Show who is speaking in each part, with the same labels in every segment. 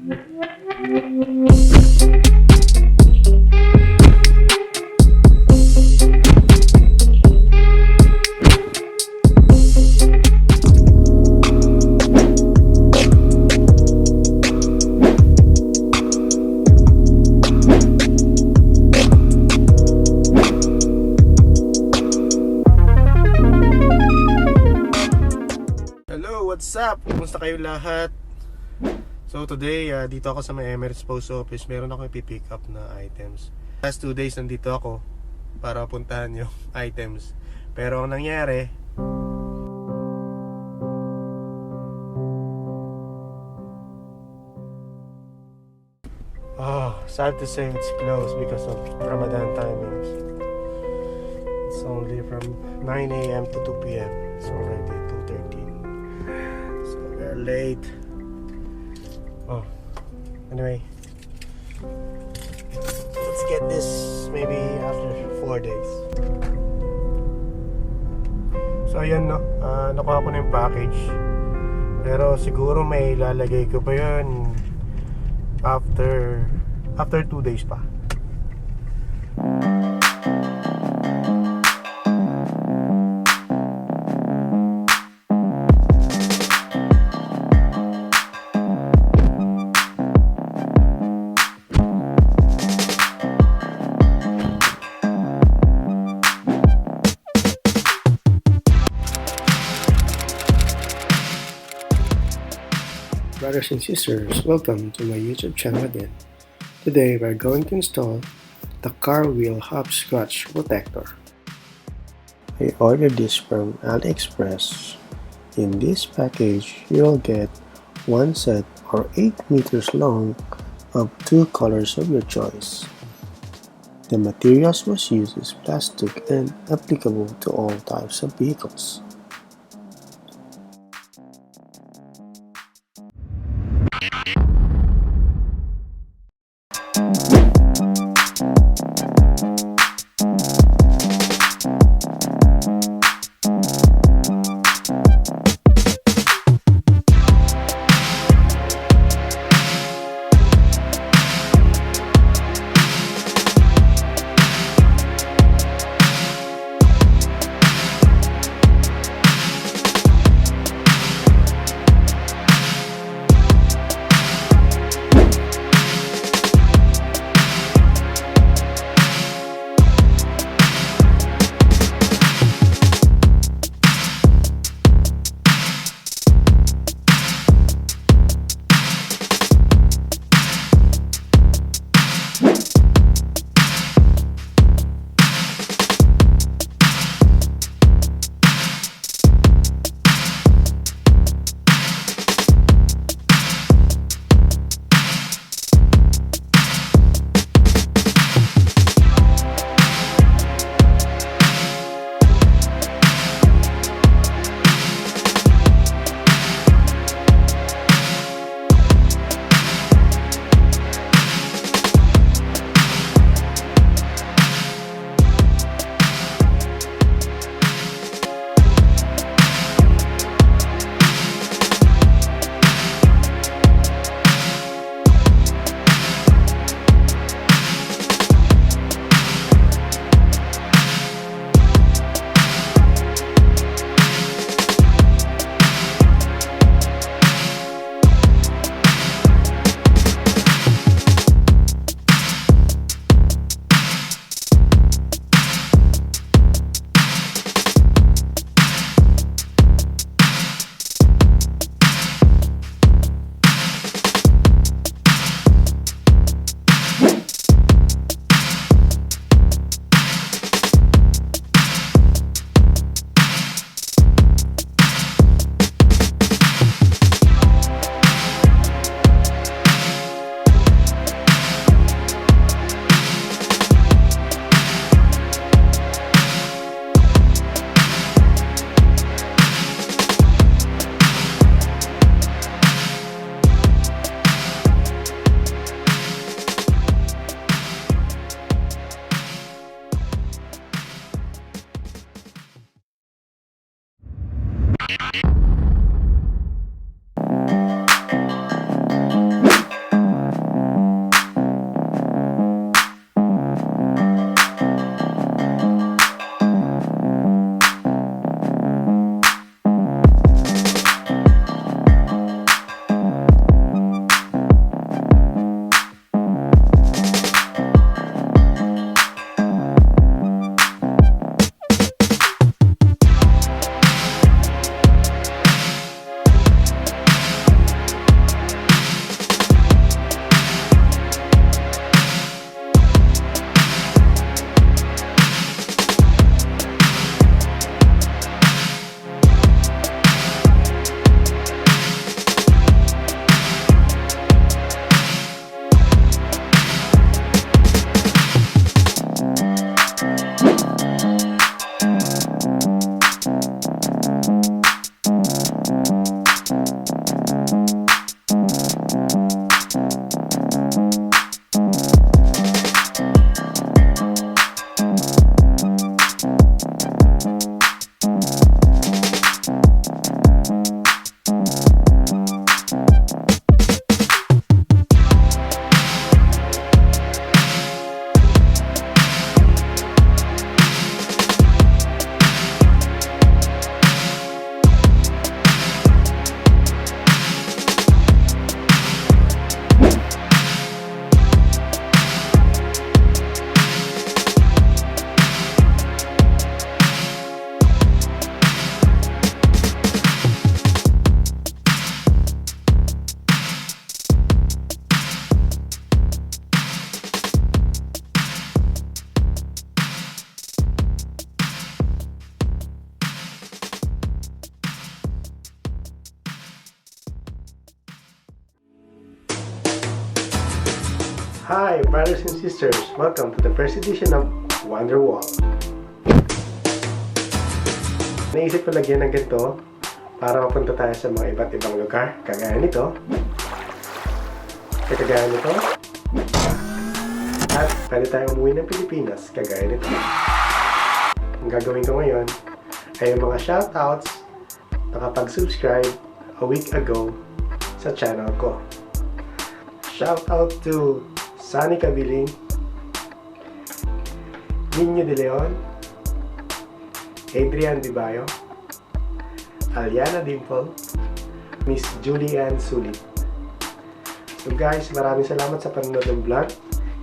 Speaker 1: What's up? Kumusta kayo lahat? So today, dito ako sa may Emirates Post Office. Meron akong pipick up na items. Last 2 days nandito ako para puntahan yung items. Pero ang nangyari, sad to say it's closed because of Ramadan timings. It's only from 9 a.m. to 2 p.m. It's already 2:13. We're late. Anyway, let's get this maybe after 4 days. So ayan, nakuha ko na yung package. Pero siguro may lalagay ko pa yun after 2 days pa.
Speaker 2: Brothers and sisters, welcome to my YouTube channel again. Today we're going to install the car wheel hopscotch protector. I ordered this from AliExpress. In this package, you'll get one set or 8 meters long of 2 colors of your choice. The materials was used is plastic and applicable to all types of vehicles. Hi, brothers and sisters! Welcome to the first edition of Wonderwall. Naisip ko lagyan ng ganito para mapunta tayo sa mga iba't ibang lugar. Kagaya nito. Kagaya nito. At pwede tayong umuwi ng Pilipinas. Kagaya nito. Ang gagawin ko ngayon ay yung mga shoutouts na kapag-subscribe a week ago sa channel ko. Shoutout to Sunny Cabiling, Nino De Leon, Adrian Dibayo, Aliana Dimple, Miss Julianne Sulit. So guys, maraming salamat sa panonood ng vlog.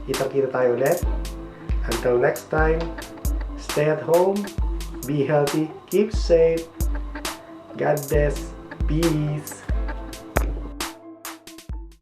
Speaker 2: Kitang-kita tayo ulit. Until next time, stay at home, be healthy, keep safe, God bless, peace.